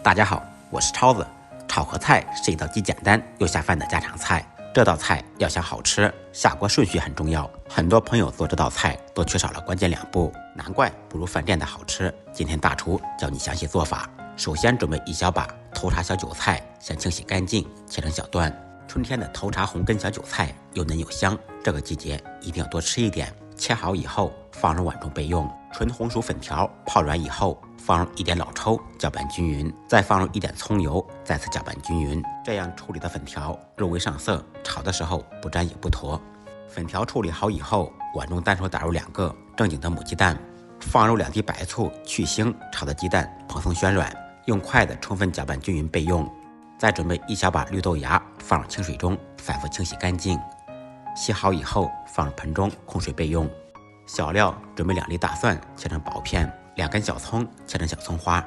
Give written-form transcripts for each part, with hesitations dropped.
大家好，我是超子。炒合菜是一道既简单又下饭的家常菜。这道菜要想好吃，下锅顺序很重要。很多朋友做这道菜都缺少了关键2步，难怪不如饭店的好吃。今天大厨教你详细做法。首先准备1小把头茬小韭菜，先清洗干净，切成小段。春天的头茬红根小韭菜又嫩又香，这个季节一定要多吃一点。切好以后放入碗中备用。纯红薯粉条泡软以后，放入1点老抽，搅拌均匀，再放入1点葱油，再次搅拌均匀。这样处理的粉条入味上色，炒的时候不粘也不坨。粉条处理好以后，碗中单手打入2个正经的母鸡蛋，放入2滴白醋去腥，炒的鸡蛋蓬松暄软，用筷子充分搅拌均匀备用。再准备1小把绿豆芽，放入清水中反复清洗干净。洗好以后放入盆中控水备用。小料准备2粒大蒜，切成薄片，2根小葱切成小葱花。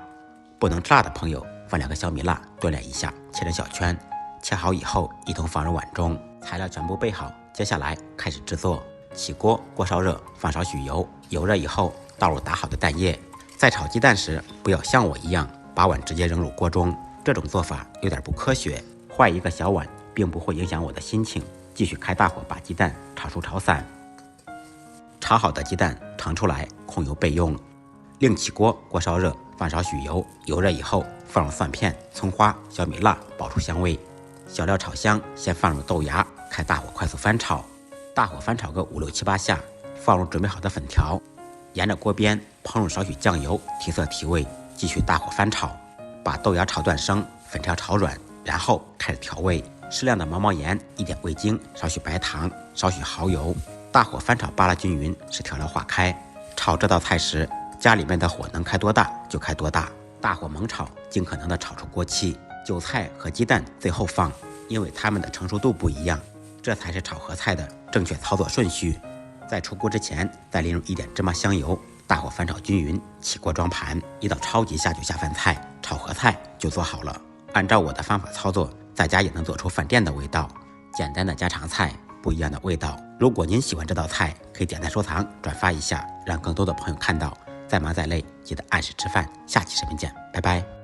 不能吃辣的朋友放2个小米辣锻炼一下，切成小圈。切好以后一同放入碗中。材料全部备好，接下来开始制作。起锅，锅烧热，放少许油，油热以后倒入打好的蛋液。在炒鸡蛋时不要像我一样把碗直接扔入锅中，这种做法有点不科学。换一个小碗并不会影响我的心情。继续开大火把鸡蛋炒熟炒散。炒好的鸡蛋盛出来，控油备用。另起锅，锅烧热，放少许油，油热以后放入蒜片、葱花、小米辣，爆出香味。小料炒香，先放入豆芽，开大火快速翻炒。大火翻炒个5、6、7、8下，放入准备好的粉条，沿着锅边烹入少许酱油，提色提味。继续大火翻炒，把豆芽炒断生，粉条炒软，然后开始调味。适量的毛毛盐，1点味精，少许白糖，少许蚝油。大火翻炒扒拉均匀，使调料化开。炒这道菜时，家里面的火能开多大就开多大，大火猛炒，尽可能的炒出锅气。韭菜和鸡蛋最后放，因为它们的成熟度不一样，这才是炒合菜的正确操作顺序。在出锅之前，再淋入1点芝麻香油，大火翻炒均匀，起锅装盘。一道超级下酒下饭菜，炒合菜就做好了。按照我的方法操作，在家也能做出饭店的味道。简单的家常菜，不一样的味道。如果您喜欢这道菜，可以点赞收藏转发一下，让更多的朋友看到。再忙再累，记得按时吃饭。下期视频见，拜拜。